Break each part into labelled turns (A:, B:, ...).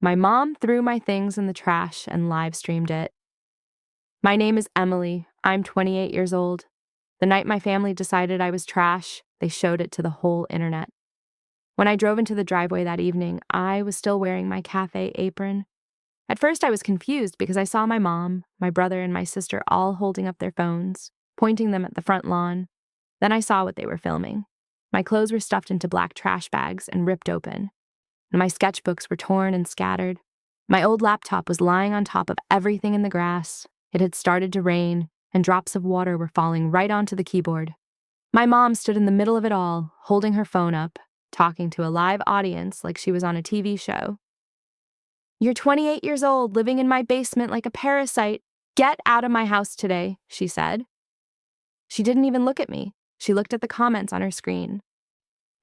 A: My mom threw my things in the trash and live streamed it. My name is Emily. I'm 28 years old. The night my family decided I was trash, they showed it to the whole internet. When I drove into the driveway that evening, I was still wearing my café apron. At first, I was confused because I saw my mom, my brother, and my sister all holding up their phones, pointing them at the front lawn. Then I saw what they were filming. My clothes were stuffed into black trash bags and ripped open, and my sketchbooks were torn and scattered. My old laptop was lying on top of everything in the grass. It had started to rain, and drops of water were falling right onto the keyboard. My mom stood in the middle of it all, holding her phone up, talking to a live audience like she was on a TV show. "You're 28 years old, living in my basement like a parasite. Get out of my house today," she said. She didn't even look at me. She looked at the comments on her screen.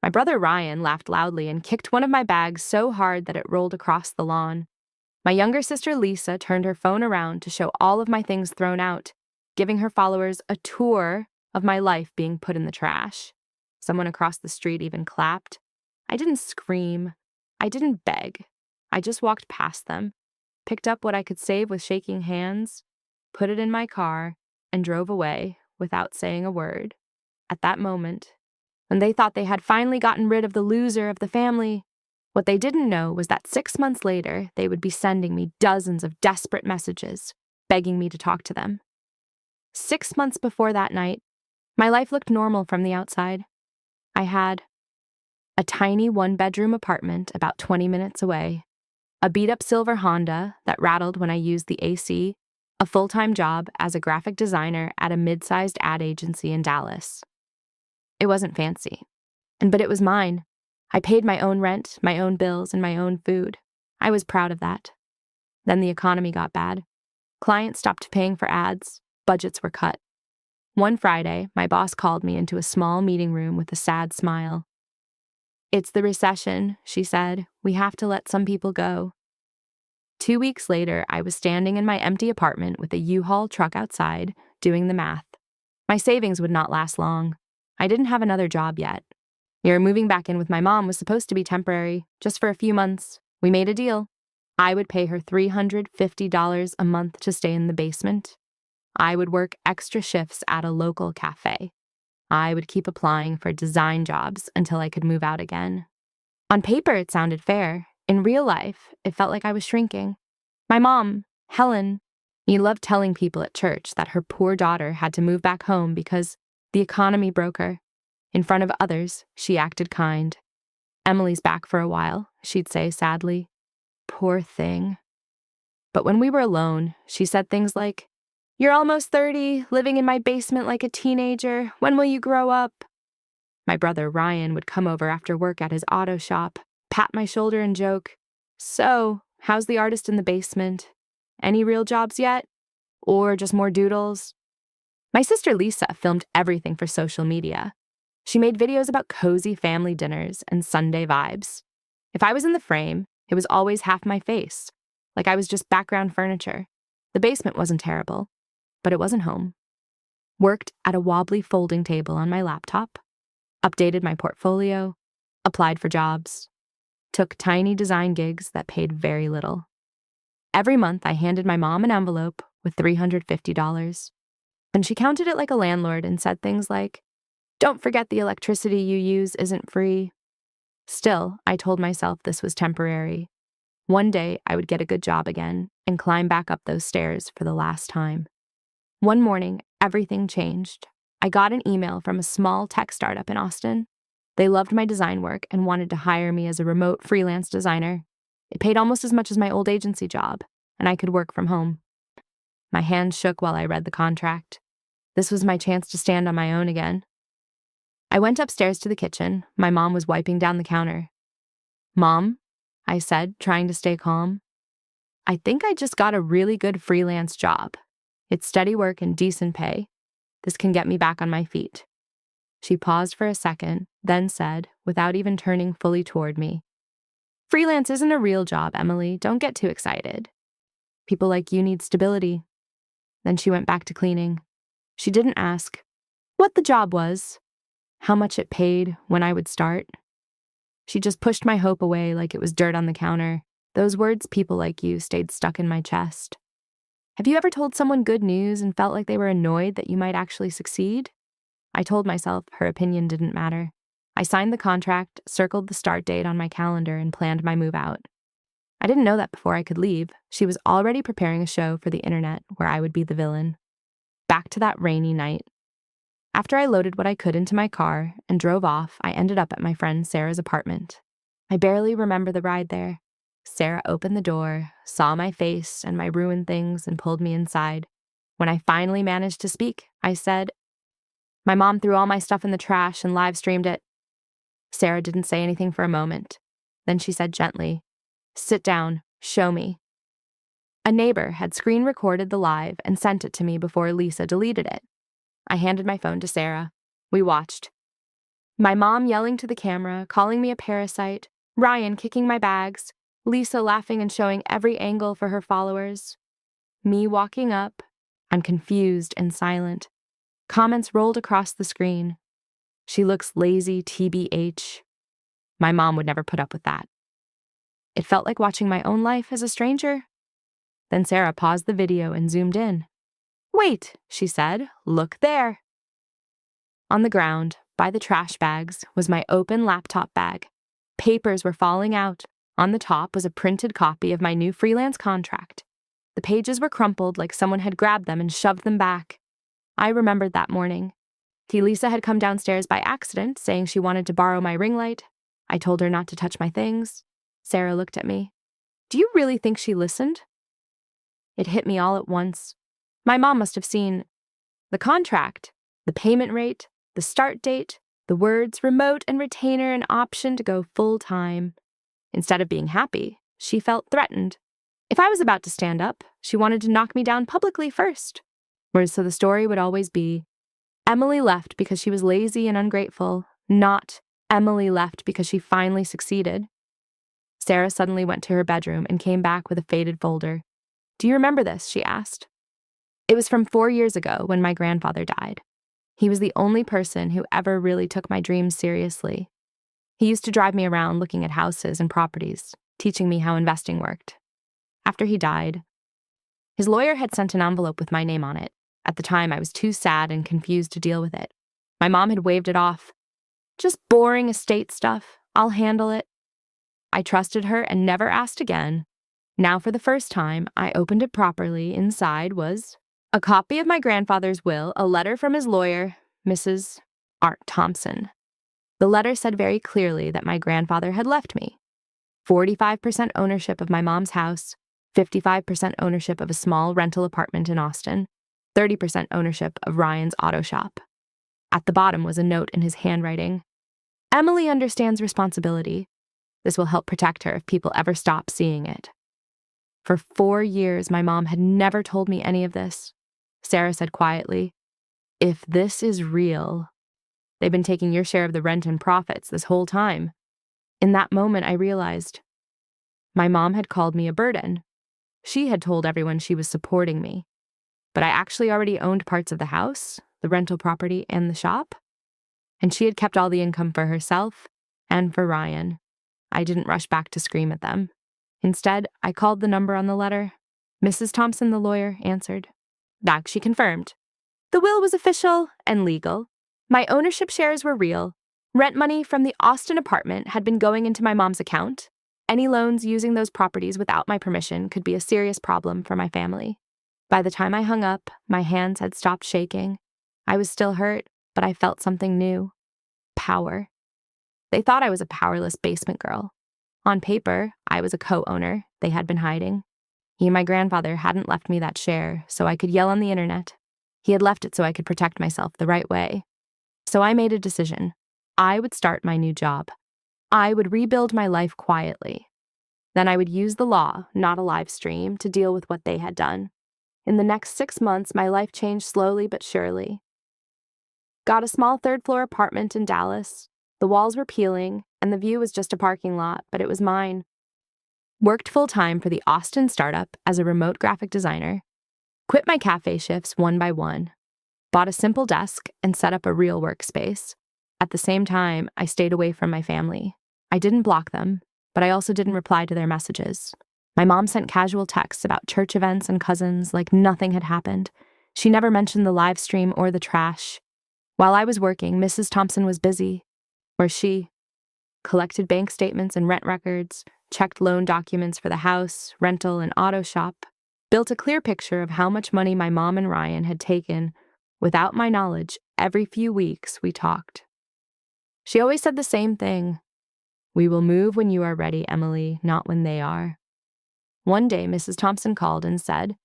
A: My brother Ryan laughed loudly and kicked one of my bags so hard that it rolled across the lawn. My younger sister Lisa turned her phone around to show all of my things thrown out, giving her followers a tour of my life being put in the trash. Someone across the street even clapped. I didn't scream. I didn't beg. I just walked past them, picked up what I could save with shaking hands, put it in my car, and drove away without saying a word. At that moment, when they thought they had finally gotten rid of the loser of the family, what they didn't know was that 6 months later, they would be sending me dozens of desperate messages, begging me to talk to them. 6 months before that night, my life looked normal from the outside. I had a tiny one-bedroom apartment about 20 minutes away, a beat-up silver Honda that rattled when I used the AC, a full-time job as a graphic designer at a mid-sized ad agency in Dallas. It wasn't fancy, but it was mine. I paid my own rent, my own bills, and my own food. I was proud of that. Then the economy got bad. Clients stopped paying for ads. Budgets were cut. One Friday, my boss called me into a small meeting room with a sad smile. "It's the recession," she said. "We have to let some people go." 2 weeks later, I was standing in my empty apartment with a U-Haul truck outside, doing the math. My savings would not last long. I didn't have another job yet. Moving back in with my mom was supposed to be temporary, just for a few months. We made a deal. I would pay her $350 a month to stay in the basement. I would work extra shifts at a local café. I would keep applying for design jobs until I could move out again. On paper, it sounded fair. In real life, it felt like I was shrinking. My mom, Helen, loved telling people at church that her poor daughter had to move back home because the economy broke her. In front of others, she acted kind. "Emily's back for a while," she'd say sadly. "Poor thing." But when we were alone, she said things like, "You're almost 30, living in my basement like a teenager. When will you grow up?" My brother Ryan would come over after work at his auto shop, pat my shoulder and joke, "So, how's the artist in the basement? Any real jobs yet? Or just more doodles?" My sister Lisa filmed everything for social media. She made videos about cozy family dinners and Sunday vibes. If I was in the frame, it was always half my face, like I was just background furniture. The basement wasn't terrible, but it wasn't home. Worked at a wobbly folding table on my laptop, updated my portfolio, applied for jobs, took tiny design gigs that paid very little. Every month, I handed my mom an envelope with $350, and she counted it like a landlord and said things like, "Don't forget the electricity you use isn't free." Still, I told myself this was temporary. One day, I would get a good job again and climb back up those stairs for the last time. One morning, everything changed. I got an email from a small tech startup in Austin. They loved my design work and wanted to hire me as a remote freelance designer. It paid almost as much as my old agency job, and I could work from home. My hands shook while I read the contract. This was my chance to stand on my own again. I went upstairs to the kitchen. My mom was wiping down the counter. "Mom," I said, trying to stay calm, "I think I just got a really good freelance job. It's steady work and decent pay. This can get me back on my feet." She paused for a second, then said, without even turning fully toward me, "Freelance isn't a real job, Emily. Don't get too excited. People like you need stability." Then she went back to cleaning. She didn't ask what the job was, how much it paid, when I would start. She just pushed my hope away like it was dirt on the counter Those words, people like you, stayed stuck in my chest. Have you ever told someone good news and felt like they were annoyed that you might actually succeed? I told myself her opinion didn't matter. I signed the contract, circled the start date on my calendar, and planned my move out. I didn't know that before I could leave. She was already preparing a show for the internet where I would be the villain. Back to that rainy night. After I loaded what I could into my car and drove off, I ended up at my friend Sarah's apartment. I barely remember the ride there. Sarah opened the door, saw my face and my ruined things, and pulled me inside. When I finally managed to speak, I said, "My mom threw all my stuff in the trash and live streamed it." Sarah didn't say anything for a moment. Then she said gently, "Sit down, show me." A neighbor had screen recorded the live and sent it to me before Lisa deleted it. I handed my phone to Sarah. We watched. My mom yelling to the camera, calling me a parasite, Ryan kicking my bags, Lisa laughing and showing every angle for her followers. Me walking up. I'm confused and silent. Comments rolled across the screen. "She looks lazy, TBH. My mom would never put up with that." It felt like watching my own life as a stranger. Then Sarah paused the video and zoomed in. "Wait," she said, "look there." On the ground, by the trash bags, was my open laptop bag. Papers were falling out. On the top was a printed copy of my new freelance contract. The pages were crumpled like someone had grabbed them and shoved them back. I remembered that morning. Lisa had come downstairs by accident, saying she wanted to borrow my ring light. I told her not to touch my things. Sarah looked at me. "Do you really think she listened?" It hit me all at once. My mom must have seen the contract, the payment rate, the start date, the words remote and retainer an option to go full-time. Instead of being happy, she felt threatened. If I was about to stand up, she wanted to knock me down publicly first. So the story would always be, Emily left because she was lazy and ungrateful, not Emily left because she finally succeeded. Sarah suddenly went to her bedroom and came back with a faded folder. "Do you remember this?" she asked. It was from 4 years ago when my grandfather died. He was the only person who ever really took my dreams seriously. He used to drive me around looking at houses and properties, teaching me how investing worked. After he died, his lawyer had sent an envelope with my name on it. At the time, I was too sad and confused to deal with it. My mom had waved it off. "Just boring estate stuff. I'll handle it." I trusted her and never asked again. Now, for the first time, I opened it properly. Inside was a copy of my grandfather's will, a letter from his lawyer, Mrs. Art Thompson. The letter said very clearly that my grandfather had left me 45% ownership of my mom's house, 55% ownership of a small rental apartment in Austin, 30% ownership of Ryan's auto shop. At the bottom was a note in his handwriting. "Emily understands responsibility. This will help protect her if people ever stop seeing it." For 4 years, my mom had never told me any of this. Sarah said quietly, "If this is real, they've been taking your share of the rent and profits this whole time." In that moment, I realized my mom had called me a burden. She had told everyone she was supporting me. But I actually already owned parts of the house, the rental property, and the shop. And she had kept all the income for herself and for Ryan. I didn't rush back to scream at them. Instead, I called the number on the letter. Mrs. Thompson, the lawyer, answered. Back, she confirmed. The will was official and legal. My ownership shares were real. Rent money from the Austin apartment had been going into my mom's account. Any loans using those properties without my permission could be a serious problem for my family. By the time I hung up, my hands had stopped shaking. I was still hurt, but I felt something new. Power. They thought I was a powerless basement girl. On paper, I was a co-owner they had been hiding. He and my grandfather hadn't left me that share, so I could yell on the internet. He had left it so I could protect myself the right way. So I made a decision. I would start my new job. I would rebuild my life quietly. Then I would use the law, not a live stream, to deal with what they had done. In the next 6 months, my life changed slowly but surely. Got a small third-floor apartment in Dallas. The walls were peeling, and the view was just a parking lot, but it was mine. Worked full-time for the Austin startup as a remote graphic designer. Quit my cafe shifts one by one. Bought a simple desk and set up a real workspace. At the same time, I stayed away from my family. I didn't block them. but I also didn't reply to their messages. My mom sent casual texts about church events and cousins like nothing had happened. She never mentioned the live stream or the trash. While I was working, Mrs. Thompson was busy. Or she collected bank statements and rent records, checked loan documents for the house, rental, and auto shop, built a clear picture of how much money my mom and Ryan had taken. Without my knowledge, every few weeks we talked. She always said the same thing. "We will move when you are ready, Emily, not when they are." One day, Mrs. Thompson called and said,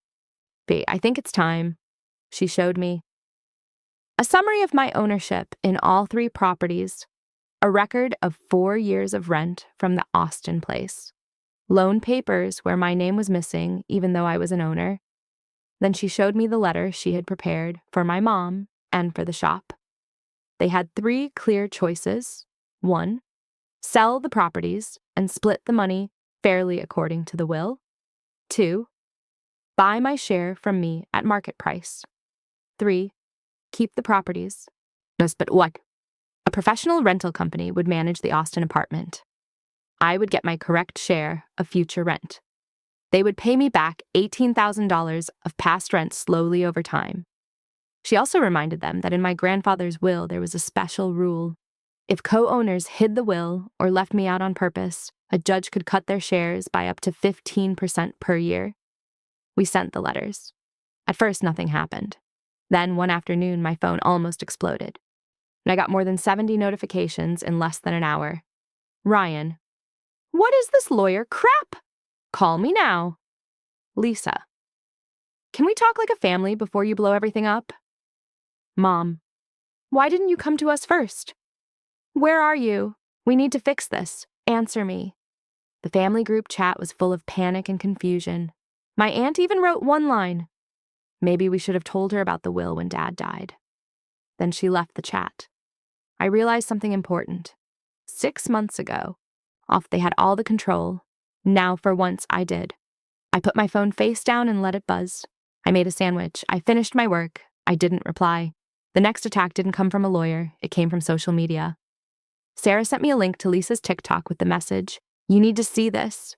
A: "Bea, I think it's time." She showed me a summary of my ownership in all 3 properties, a record of 4 years of rent from the Austin place, loan papers where my name was missing even though I was an owner. Then she showed me the letter she had prepared for my mom and for the shop. They had 3 clear choices. 1, sell the properties and split the money fairly according to the will. 2, buy my share from me at market price. 3, keep the properties. Yes, but what? A professional rental company would manage the Austin apartment. I would get my correct share of future rent. They would pay me back $18,000 of past rent slowly over time. She also reminded them that in my grandfather's will there was a special rule. If co-owners hid the will or left me out on purpose, a judge could cut their shares by up to 15% per year. We sent the letters. At first, nothing happened. Then, one afternoon, my phone almost exploded. And I got more than 70 notifications in less than an hour. Ryan, "What is this lawyer crap? Call me now." Lisa, "Can we talk like a family before you blow everything up?" Mom, "Why didn't you come to us first? Where are you? We need to fix this. Answer me." The family group chat was full of panic and confusion. My aunt even wrote one line. Maybe we should have told her about the will when Dad died. Then she left the chat. I realized something important. 6 months ago, off they had all the control. Now, for once, I did. I put my phone face down and let it buzz. I made a sandwich. I finished my work. I didn't reply. The next attack didn't come from a lawyer. It came from social media. Sarah sent me a link to Lisa's TikTok with the message, "You need to see this."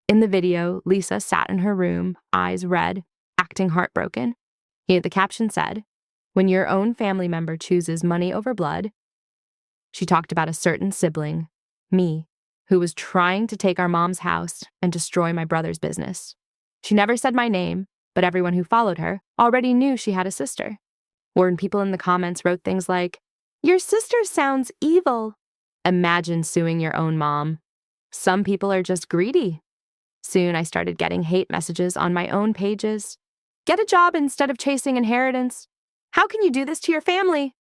A: In the video, Lisa sat in her room, eyes red, acting heartbroken. The caption said, "When your own family member chooses money over blood." She talked about a certain sibling, me, who was trying to take our mom's house and destroy my brother's business. She never said my name, but everyone who followed her already knew she had a sister. Or people in the comments wrote things like, "Your sister sounds evil." Imagine suing your own mom. Some people are just greedy. Soon I started getting hate messages on my own pages. "Get a job instead of chasing inheritance. How can you do this to your family?"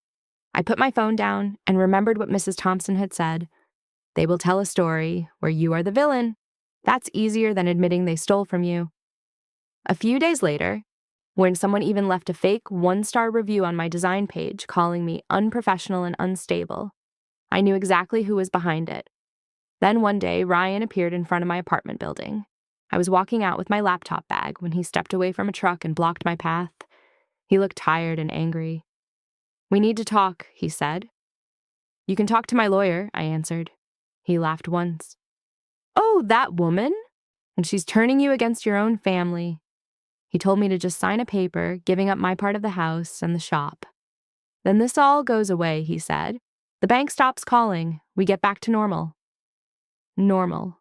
A: I put my phone down and remembered what Mrs. Thompson had said. They will tell a story where you are the villain. That's easier than admitting they stole from you. A few days later, when someone even left a fake 1-star review on my design page calling me unprofessional and unstable, I knew exactly who was behind it. Then one day, Ryan appeared in front of my apartment building. I was walking out with my laptop bag when he stepped away from a truck and blocked my path. He looked tired and angry. "We need to talk," he said. "You can talk to my lawyer," I answered. He laughed once. "Oh, that woman? And she's turning you against your own family." He told me to just sign a paper, giving up my part of the house and the shop. "Then this all goes away," he said. "The bank stops calling. We get back to normal." Normal.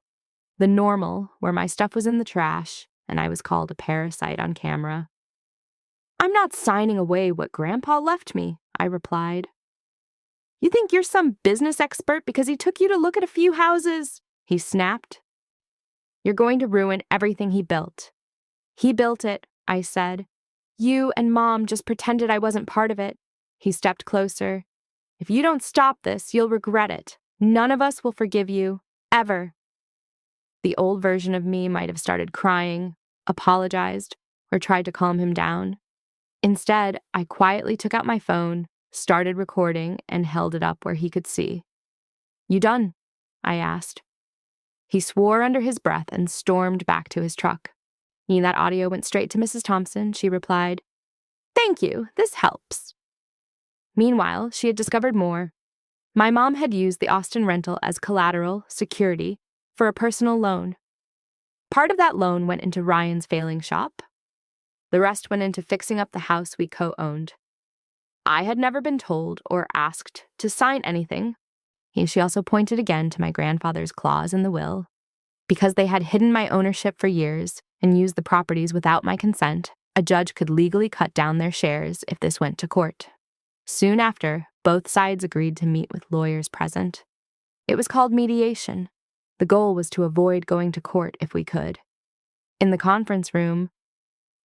A: The normal where my stuff was in the trash and I was called a parasite on camera. "I'm not signing away what Grandpa left me," I replied. "You think you're some business expert because he took you to look at a few houses?" he snapped. "You're going to ruin everything he built." "He built it," I said. "You and Mom just pretended I wasn't part of it." He stepped closer. "If you don't stop this, you'll regret it. None of us will forgive you, ever." The old version of me might have started crying, apologized, or tried to calm him down. Instead, I quietly took out my phone, started recording, and held it up where he could see. "You done?" I asked. He swore under his breath and stormed back to his truck. That audio went straight to Mrs. Thompson. She replied, "Thank you, this helps." Meanwhile, she had discovered more. My mom had used the Austin rental as collateral, security, for a personal loan. Part of that loan went into Ryan's failing shop. The rest went into fixing up the house we co-owned. I had never been told or asked to sign anything. She also pointed again to my grandfather's clause in the will. Because they had hidden my ownership for years and used the properties without my consent, a judge could legally cut down their shares if this went to court. Soon after, both sides agreed to meet with lawyers present. It was called mediation. The goal was to avoid going to court if we could. In the conference room,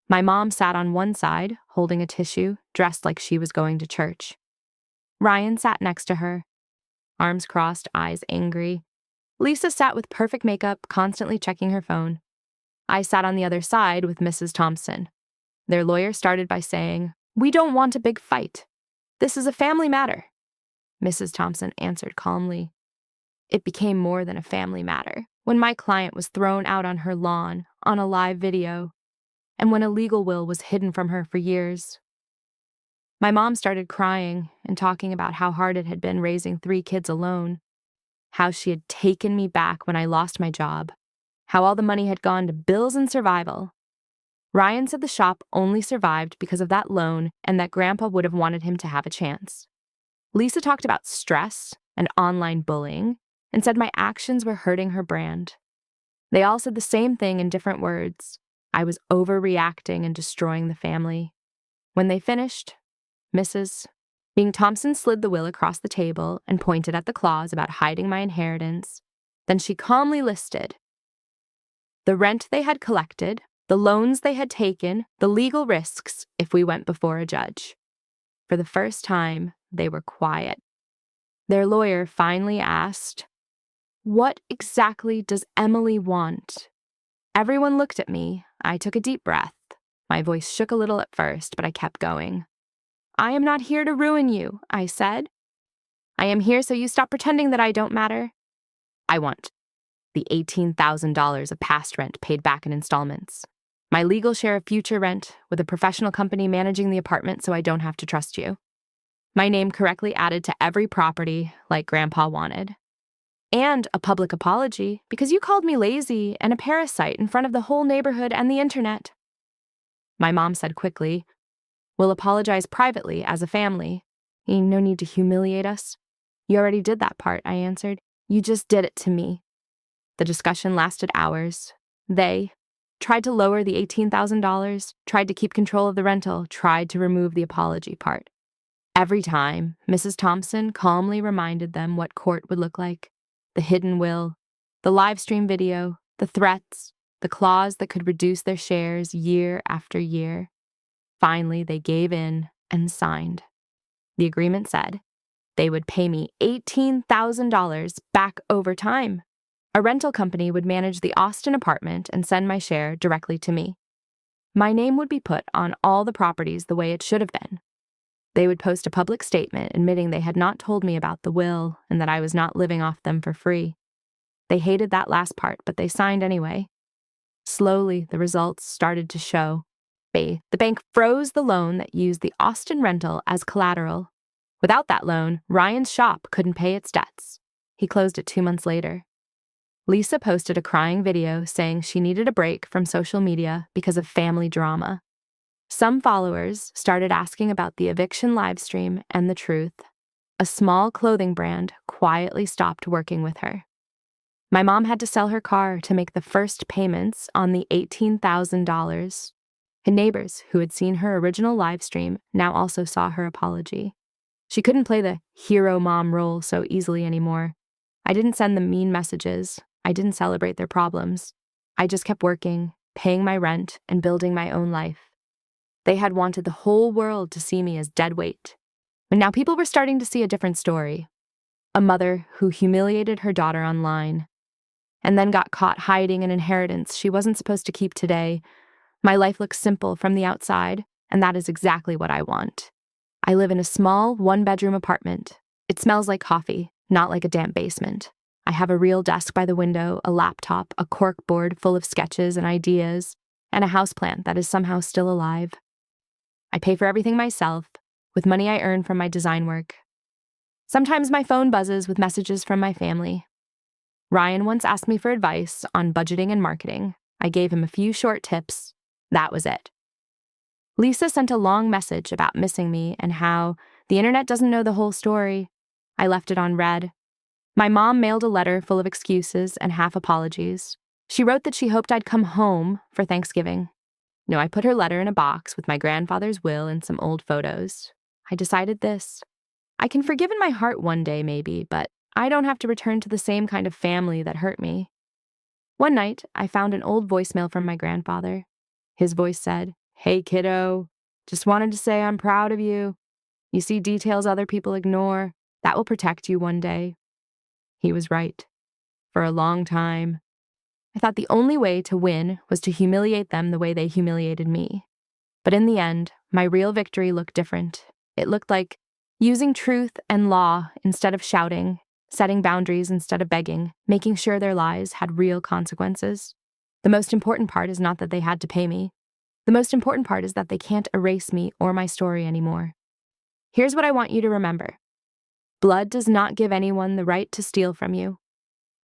A: my mom sat on one side, holding a tissue, dressed like she was going to church. Ryan sat next to her, arms crossed, eyes angry. Lisa sat with perfect makeup, constantly checking her phone. I sat on the other side with Mrs. Thompson. Their lawyer started by saying, "We don't want a big fight. This is a family matter." Mrs. Thompson answered calmly. It became more than a family matter when my client was thrown out on her lawn on a live video, and when a legal will was hidden from her for years. My mom started crying and talking about how hard it had been raising 3 kids alone, how she had taken me back when I lost my job, how all the money had gone to bills and survival. Ryan said the shop only survived because of that loan and that Grandpa would have wanted him to have a chance. Lisa talked about stress and online bullying and said my actions were hurting her brand. They all said the same thing in different words. I was overreacting and destroying the family. When they finished, Mrs. Thompson slid the will across the table and pointed at the clause about hiding my inheritance. Then she calmly listed the rent they had collected, the loans they had taken, the legal risks if we went before a judge. For the first time, they were quiet. Their lawyer finally asked, "What exactly does Emily want?" Everyone looked at me. I took a deep breath. My voice shook a little at first, but I kept going. "I am not here to ruin you," I said. "I am here so you stop pretending that I don't matter. I want the $18,000 of past rent paid back in installments, my legal share of future rent with a professional company managing the apartment so I don't have to trust you, my name correctly added to every property like Grandpa wanted, and a public apology because you called me lazy and a parasite in front of the whole neighborhood and the internet." My mom said quickly, "We'll apologize privately as a family. No need to humiliate us." "You already did that part," I answered. "You just did it to me." The discussion lasted hours. They tried to lower the $18,000, tried to keep control of the rental, tried to remove the apology part. Every time, Mrs. Thompson calmly reminded them what court would look like: the hidden will, the live stream video, the threats, the clause that could reduce their shares year after year. Finally, they gave in and signed. The agreement said they would pay me $18,000 back over time. A rental company would manage the Austin apartment and send my share directly to me. My name would be put on all the properties the way it should have been. They would post a public statement admitting they had not told me about the will and that I was not living off them for free. They hated that last part, but they signed anyway. Slowly, the results started to show. The bank froze the loan that used the Austin rental as collateral. Without that loan, Ryan's shop couldn't pay its debts. He closed it 2 months later. Lisa posted a crying video saying she needed a break from social media because of family drama. Some followers started asking about the eviction livestream and the truth. A small clothing brand quietly stopped working with her. My mom had to sell her car to make the first payments on the $18,000. Her neighbors who had seen her original livestream now also saw her apology. She couldn't play the hero mom role so easily anymore. I didn't send them mean messages. I didn't celebrate their problems. I just kept working, paying my rent, and building my own life. They had wanted the whole world to see me as dead weight. And now people were starting to see a different story. A mother who humiliated her daughter online and then got caught hiding an inheritance she wasn't supposed to keep today. My life looks simple from the outside, and that is exactly what I want. I live in a small, 1-bedroom apartment. It smells like coffee, not like a damp basement. I have a real desk by the window, a laptop, a cork board full of sketches and ideas, and a houseplant that is somehow still alive. I pay for everything myself, with money I earn from my design work. Sometimes my phone buzzes with messages from my family. Ryan once asked me for advice on budgeting and marketing. I gave him a few short tips. That was it. Lisa sent a long message about missing me and how the internet doesn't know the whole story. I left it on read. My mom mailed a letter full of excuses and half apologies. She wrote that she hoped I'd come home for Thanksgiving. No, I put her letter in a box with my grandfather's will and some old photos. I decided this. I can forgive in my heart one day, maybe, but I don't have to return to the same kind of family that hurt me. One night, I found an old voicemail from my grandfather. His voice said, "Hey, kiddo, just wanted to say I'm proud of you. You see details other people ignore. That will protect you one day." He was right. For a long time. I thought the only way to win was to humiliate them the way they humiliated me. But in the end, my real victory looked different. It looked like using truth and law instead of shouting, setting boundaries instead of begging, making sure their lies had real consequences. The most important part is not that they had to pay me. The most important part is that they can't erase me or my story anymore. Here's what I want you to remember. Blood does not give anyone the right to steal from you.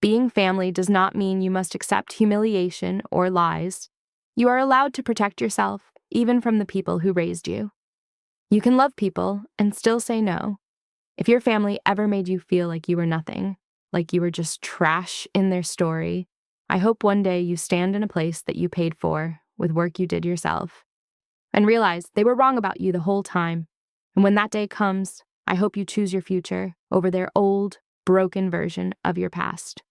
A: Being family does not mean you must accept humiliation or lies. You are allowed to protect yourself, even from the people who raised you. You can love people and still say no. If your family ever made you feel like you were nothing, like you were just trash in their story, I hope one day you stand in a place that you paid for with work you did yourself and realize they were wrong about you the whole time. And when that day comes, I hope you choose your future over their old, broken version of your past.